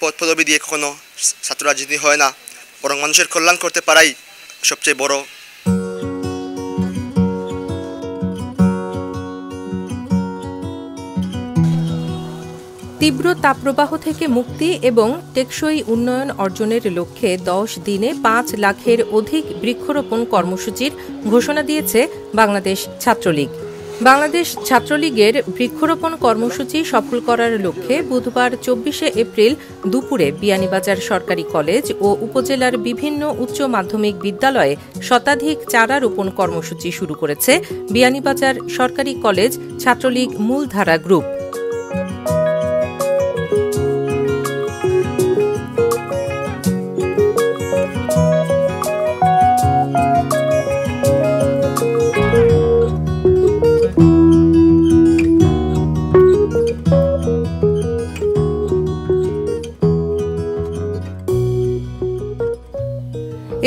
পদ পদবি দিয়ে কখনো ছাত্র রাজনীতি হয় না, বরং মানুষের কল্যাণ করতে পারাই সবচেয়ে বড়। তীব্র তাপপ্রবাহ থেকে মুক্তি এবং টেকসই উন্নয়ন অর্জনের লক্ষ্যে ১০ দিনে ৫ লাখের অধিক বৃক্ষরোপণ কর্মসূচির ঘোষণা দিয়েছে বাংলাদেশ ছাত্রলীগ। বাংলাদেশ ছাত্রলীগের বৃক্ষরোপণ কর্মসূচি সফল করার লক্ষ্যে বুধবার ২৪শে এপ্রিল দুপুরে বিয়ানীবাজার সরকারি কলেজ ও উপজেলার বিভিন্ন উচ্চ মাধ্যমিক বিদ্যালয়ে শতাধিক চারা রোপণ কর্মসূচি শুরু করেছে বিয়ানীবাজার সরকারি কলেজ ছাত্রলীগ মূলধারা গ্রুপ।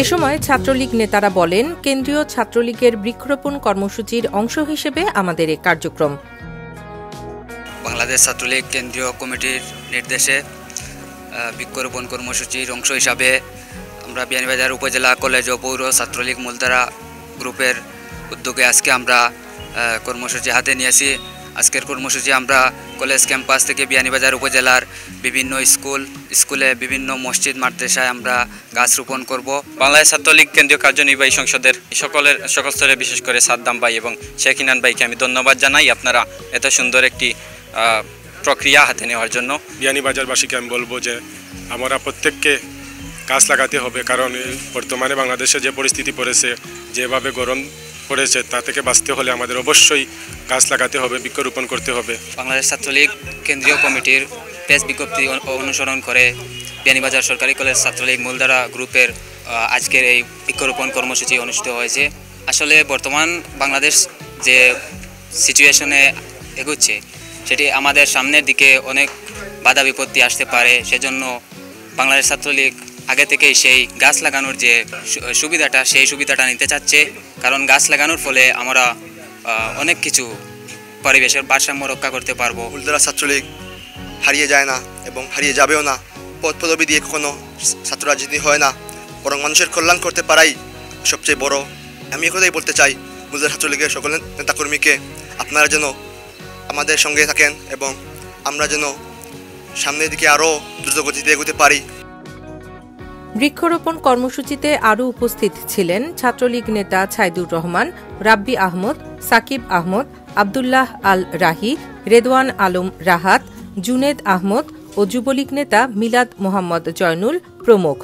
এ সময় ছাত্রলীগ নেতারা বলেন, কেন্দ্রীয় ছাত্রলীগের বৃক্ষরোপণ কর্মসূচির অংশ হিসেবে আমাদের এই কার্যক্রম। বাংলাদেশ ছাত্রলীগ কেন্দ্রীয় কমিটির নির্দেশে বৃক্ষরোপণ কর্মসূচির অংশ হিসাবে আমরা বিয়ানীবাজার উপজেলা কলেজ ও পৌর ছাত্রলীগ মূলধারা গ্রুপের উদ্যোগে আজকে আমরা কর্মসূচি হাতে নিয়েছি। আজকের কর্মসূচি আমরা কলেজ ক্যাম্পাস থেকে বিয়ানীবাজার উপজেলার বিভিন্ন স্কুলে বিভিন্ন মসজিদ মাদ্রাসায় আমরা গাছ রোপণ করব। বাংলাদেশ ছাত্রলীগ কেন্দ্রীয় কার্যনির্বাহী সংসদের সকল স্তরে বিশেষ করে সাদ্দাম ভাই এবং শেখ ইনান ভাইকে আমি ধন্যবাদ জানাই আপনারা এত সুন্দর একটি প্রক্রিয়া হাতে নেওয়ার জন্য। বিয়ানীবাজারবাসীকে আমি বলবো যে আমরা প্রত্যেককে গাছ লাগাতে হবে, কারণ বর্তমানে বাংলাদেশে যে পরিস্থিতি পড়েছে, যেভাবে গরম পড়েছে, তা থেকে বাঁচতে হলে আমাদের অবশ্যই গাছ লাগাতে হবে, বৃক্ষরোপণ করতে হবে। বাংলাদেশ ছাত্রলীগ কেন্দ্রীয় কমিটির প্রেস বিজ্ঞপ্তি অনুসরণ করে বিয়ানীবাজার সরকারি কলেজ ছাত্রলীগ মূলধারা গ্রুপের আজকের এই বৃক্ষরোপণ কর্মসূচি অনুষ্ঠিত হয়েছে। আসলে বর্তমান বাংলাদেশ যে সিচুয়েশনে এগোচ্ছে সেটি আমাদের সামনের দিকে অনেক বাধা বিপত্তি আসতে পারে। সেজন্য বাংলাদেশ ছাত্রলীগ আগে থেকেই সেই গাছ লাগানোর যে সেই সুবিধাটা নিতে চাচ্ছে, কারণ গাছ লাগানোর ফলে আমরা অনেক কিছু পরিবেশের ভারসাম্য রক্ষা করতে পারবো। মূলধারা ছাত্রলীগ হারিয়ে যায় না এবং হারিয়ে যাবেও না, পদ পদবি দিয়ে কখনো ছাত্র রাজনীতি হয় না, বরং মানুষের কল্যাণ করতে পারাই সবচেয়ে বড়। আমি একথাই বলতে চাই মূলধারা ছাত্রলীগের সকল নেতাকর্মীকে, আপনারা যেন আমাদের সঙ্গে থাকেন এবং আমরা যেন সামনের দিকে আরও দ্রুতগতিতে এগোতে পারি। বৃক্ষরোপণ কর্মসূচিতে আরও উপস্থিত ছিলেন ছাত্রলীগ নেতা ছাইদুর রহমান, রাব্বি আহমদ, সাকিব আহমদ, আবদুল্লাহ আল রাহি, রেদওয়ান আলম রাহাত, জুনেদ আহমদ ও যুবলীগ নেতা মিলাদ মোহাম্মদ জয়নুল প্রমুখ।